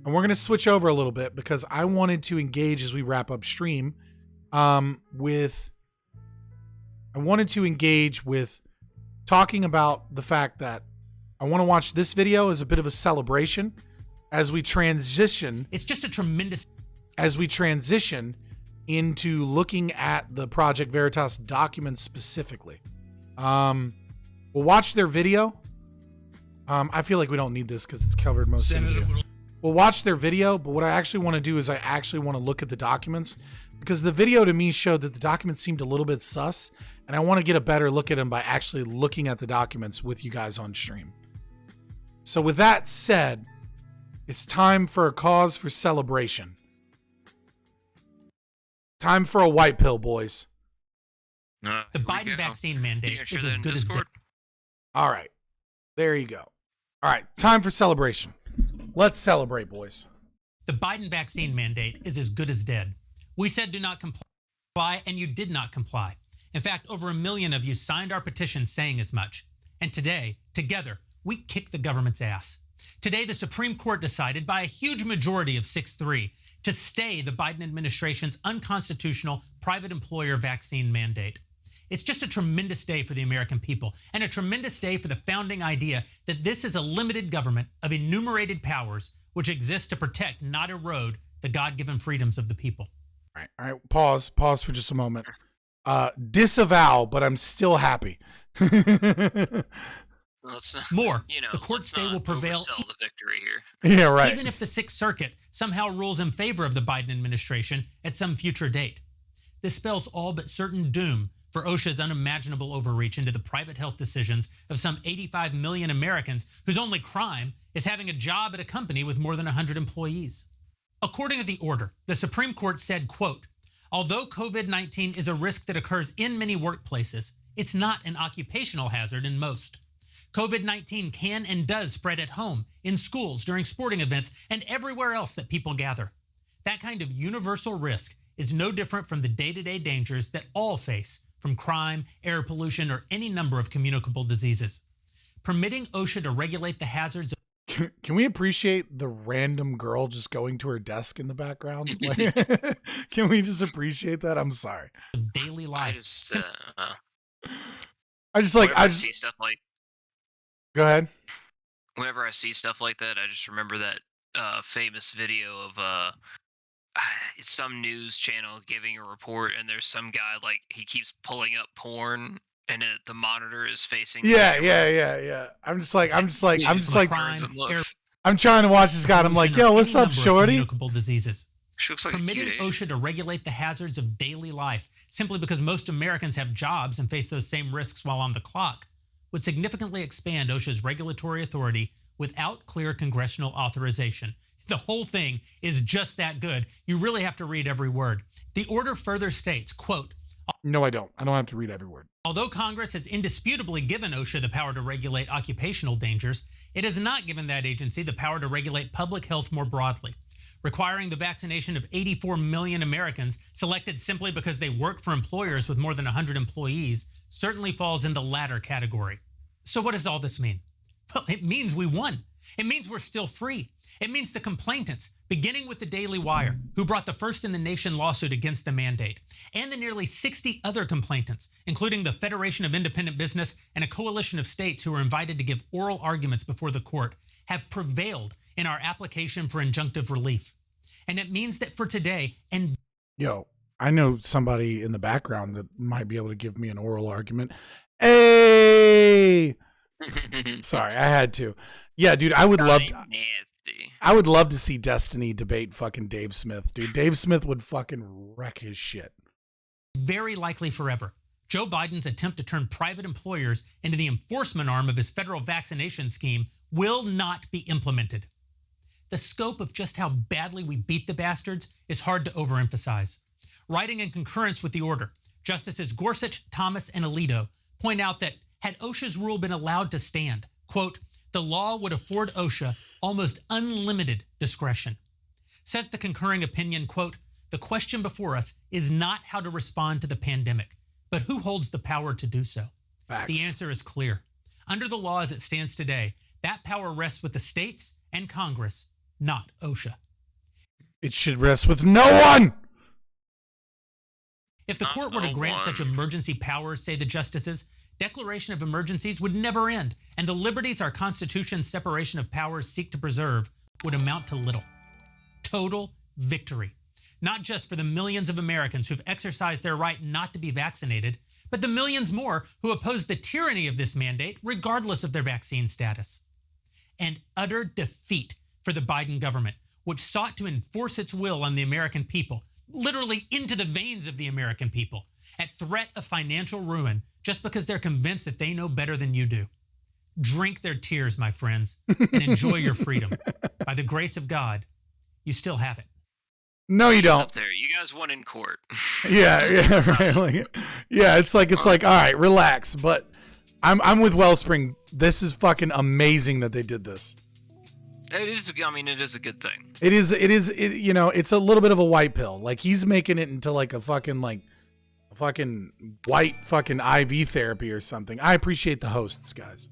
And we're going to switch over a little bit because I wanted to engage as we wrap up stream with talking about the fact that I want to watch this video as a bit of a celebration as we transition. It's just a tremendous. As we transition into looking at the Project Veritas documents specifically. We'll watch their video. I feel like we don't need this because it's covered most of the video. We'll watch their video, but what I actually want to do is I actually want to look at the documents because the video to me showed that the documents seemed a little bit sus, and I want to get a better look at them by actually looking at the documents with you guys on stream. So with that said, it's time for a cause for celebration. Time for a white pill, boys. The Biden vaccine mandate is as good as dead. All right. There you go. All right. Time for celebration. Let's celebrate, boys. The Biden vaccine mandate is as good as dead. We said do not comply, and you did not comply. In fact, over 1 million of you signed our petition saying as much. And today, together, we kick the government's ass. Today, the Supreme Court decided by a huge majority of 6-3 to stay the Biden administration's unconstitutional private employer vaccine mandate. It's just a tremendous day for the American people and a tremendous day for the founding idea that this is a limited government of enumerated powers which exists to protect, not erode, the God-given freedoms of the people. All right. Pause for just a moment. Disavow, but I'm still happy. More, the court stay will prevail. The victory here. Yeah, right. Even if the Sixth Circuit somehow rules in favor of the Biden administration at some future date. This spells all but certain doom for OSHA's unimaginable overreach into the private health decisions of some 85 million Americans whose only crime is having a job at a company with more than 100 employees. According to the order, the Supreme Court said, quote, although COVID-19 is a risk that occurs in many workplaces, it's not an occupational hazard in most. COVID-19 can and does spread at home, in schools, during sporting events, and everywhere else that people gather. That kind of universal risk is no different from the day-to-day dangers that all face from crime, air pollution, or any number of communicable diseases. Permitting OSHA to regulate the hazards of... Can we appreciate the random girl just going to her desk in the background? Can we just appreciate that? I'm sorry. Daily life. I just see stuff like... Go ahead. Whenever I see stuff like that, I just remember that famous video of some news channel giving a report, and there's some guy he keeps pulling up porn, and the monitor is facing. Yeah. I'm trying to watch this guy. And I'm like, yo, what's up, shorty? Communicable diseases. She looks like Permitting OSHA to regulate the hazards of daily life simply because most Americans have jobs and face those same risks while on the clock would significantly expand OSHA's regulatory authority without clear congressional authorization. The whole thing is just that good. You really have to read every word. The order further states, quote, no, I don't. I don't have to read every word. Although Congress has indisputably given OSHA the power to regulate occupational dangers, it has not given that agency the power to regulate public health more broadly. Requiring the vaccination of 84 million Americans selected simply because they work for employers with more than 100 employees certainly falls in the latter category. So what does all this mean? Well, it means we won. It means we're still free. It means the complainants, beginning with the Daily Wire, who brought the first in the nation lawsuit against the mandate, and the nearly 60 other complainants, including the Federation of Independent Business and a coalition of states who were invited to give oral arguments before the court, have prevailed in our application for injunctive relief. And it means that for today, and yo, I know somebody in the background that might be able to give me an oral argument. Hey, sorry, I had to. Yeah, dude, I would love to see Destiny debate fucking Dave Smith, dude. Dave Smith would fucking wreck his shit. Very likely forever, Joe Biden's attempt to turn private employers into the enforcement arm of his federal vaccination scheme will not be implemented. The scope of just how badly we beat the bastards is hard to overemphasize. Writing in concurrence with the order, Justices Gorsuch, Thomas, and Alito point out that had OSHA's rule been allowed to stand, quote, the law would afford OSHA almost unlimited discretion. Says the concurring opinion, quote, the question before us is not how to respond to the pandemic, but who holds the power to do so. Facts. The answer is clear. Under the law as it stands today, that power rests with the states and Congress, not OSHA. It should rest with no one. If the court were to grant such emergency powers, say the justices, declaration of emergencies would never end, and the liberties our Constitution's separation of powers seek to preserve would amount to little. Total victory. Not just for the millions of Americans who've exercised their right not to be vaccinated, but the millions more who oppose the tyranny of this mandate regardless of their vaccine status. And utter defeat for the Biden government, which sought to enforce its will on the American people, literally into the veins of the American people, at threat of financial ruin just because they're convinced that they know better than you do. Drink their tears, my friends, and enjoy your freedom. By the grace of God, you still have it. No, you don't. Up there, you guys won in court. Yeah, right. Like, yeah, it's like, all right, relax. But I'm with Wellspring. This is fucking amazing that they did this. It is. I mean, it is a good thing. It is. You know, it's a little bit of a white pill. Like he's making it into like a fucking white fucking IV therapy or something. I appreciate the hosts, guys.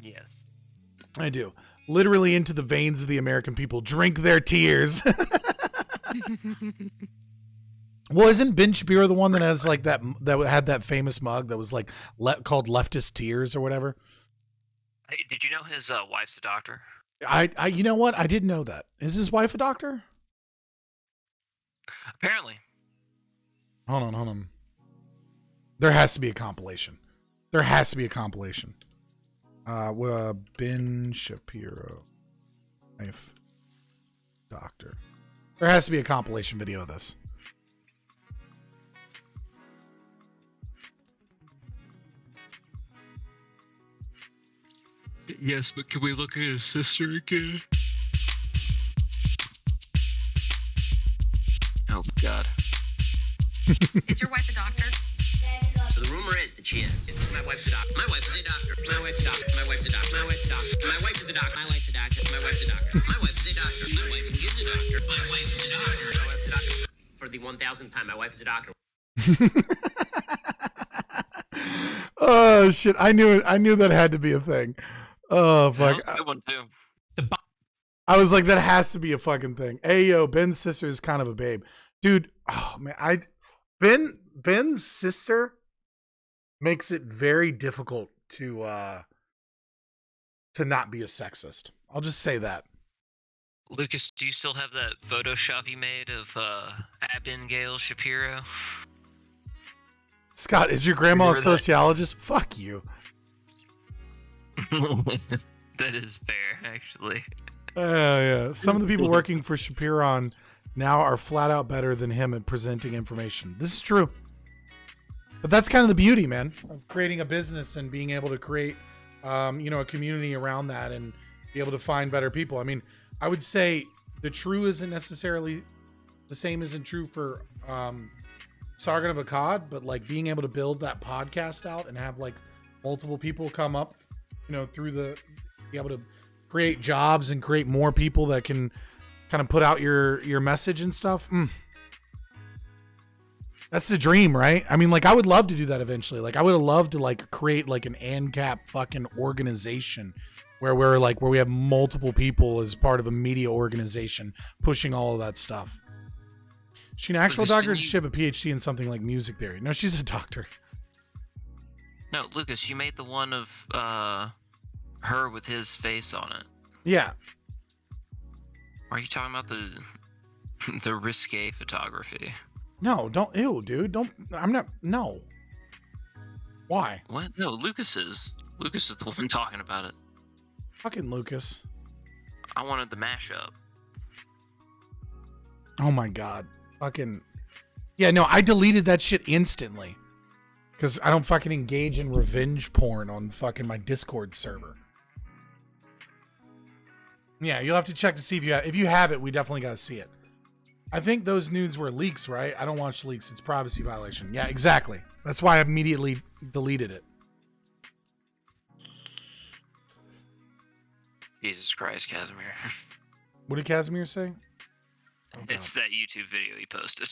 Yes, I do. Literally into the veins of the American people. Drink their tears. Well, isn't Ben Shapiro the one that has like that had that famous mug that was like called Leftist Tears or whatever? Hey, did you know his wife's a doctor? I you know what? I didn't know that. Is his wife a doctor? Apparently. Hold on. There has to be a compilation. Ben Shapiro, wife, doctor. There has to be a compilation video of this. Yes, but can we look at his sister again? Oh, God. Is your wife a doctor? So the rumor is that she is. My wife's a doctor. My wife is a doctor. My wife's a doctor. My wife's a doctor. My wife's a doctor. My wife is a doctor. My wife's a doctor. My wife's a doctor. My wife is a doctor. My wife is a doctor. My wife is a doctor. My wife's a doctor. For the 1000th time, my wife is a doctor. Oh shit! I knew it. I knew that had to be a thing. Oh fuck! That's a good one too. I was like, that has to be a fucking thing. Hey yo, Ben's sister is kind of a babe, dude. Oh man, Ben's sister makes it very difficult to not be a sexist. I'll just say that. Lucas, do you still have that Photoshop you made of Abigail Shapiro? Scott, is your grandma a sociologist? Fuck you. That is fair, actually. Yeah. Some of the people working for Shapiro now are flat out better than him at presenting information. This is true. But that's kind of the beauty, man, of creating a business and being able to create, a community around that and be able to find better people. I mean, I would say the true isn't necessarily the same isn't true for Sargon of Akkad, but like being able to build that podcast out and have like multiple people come up, be able to create jobs and create more people that can kind of put out your message and stuff. That's the dream, right? I mean, like I would love to do that eventually. Like I would have loved to like create like an ANCAP fucking organization where we have multiple people as part of a media organization pushing all of that stuff. Is she an actual doctor? Or does she have a PhD in something like music theory? No, she's a doctor. No, Lucas, you made the one of her with his face on it. Yeah. Are you talking about the risque photography? No, don't. Ew, dude. Don't. I'm not. No. Why? What? No, Lucas is. Lucas is the one talking about it. Fucking Lucas. I wanted the mashup. Oh my god. Fucking. Yeah, no, I deleted that shit instantly. Because I don't fucking engage in revenge porn on fucking my Discord server. Yeah, you'll have to check to see if you have it, we definitely gotta see it. I think those nudes were leaks, right? I don't watch leaks. It's privacy violation. Yeah, exactly. That's why I immediately deleted it. Jesus Christ, Casimir. What did Casimir say? Oh, it's that YouTube video he posted.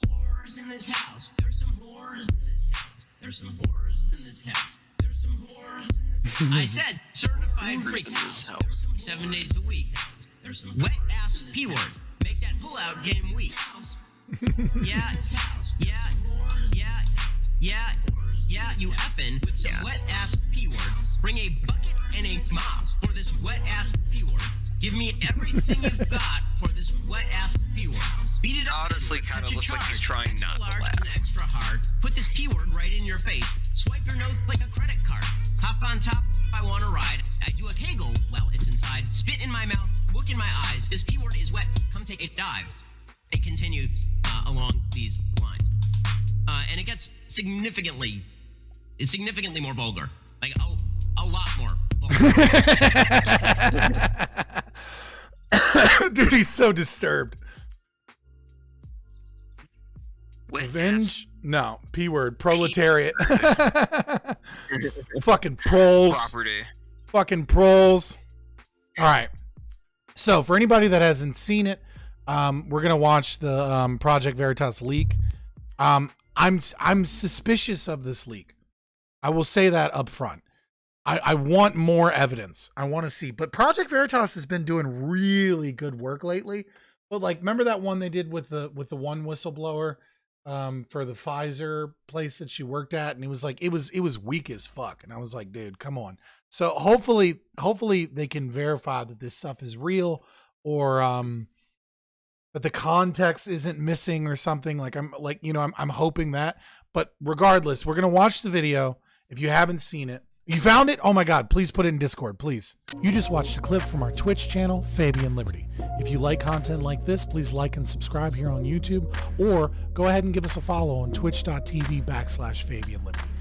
Whores in this house. There's some whores in this house. There's some whores in this house. There's some whores in this house. I said certified Neighbors freak. in this house. 7 days a week. Wet ass P word. Make that pull-out game weak. Yeah, you effin' with some wet ass P word. Bring a bucket and a mop for this wet ass P word. Give me everything you've got for this wet ass P word. Beat it up. Honestly, kind of Cut your looks like he's charge. trying Extra not to large laugh. and extra hard. Put this P word right in your face. Swipe your nose like a credit card. Hop on top. I want to ride. I do a kegel while it's inside. Spit in my mouth. Look in my eyes. This P word is wet. Come take a dive. It continues along these lines. And it gets significantly more vulgar. Like, a lot more vulgar. Dude, he's so disturbed. Wet Revenge? No. P word. Proletariat. Fucking proles. property. Fucking proles. All right. So for anybody that hasn't seen it, we're gonna watch the Project Veritas leak. I'm suspicious of this leak. I will say that up front. I want more evidence. I want to see. But Project Veritas has been doing really good work lately. But like, remember that one they did with the one whistleblower for the Pfizer place that she worked at, and it was like it was weak as fuck. And I was like, dude, come on. So hopefully they can verify that this stuff is real, or that the context isn't missing or something. Like I'm hoping that. But regardless, we're gonna watch the video. If you haven't seen it, you found it? Oh my God, please put it in Discord, please. You just watched a clip from our Twitch channel, Fabian Liberty. If you like content like this, please like and subscribe here on YouTube, or go ahead and give us a follow on twitch.tv/Fabian Liberty.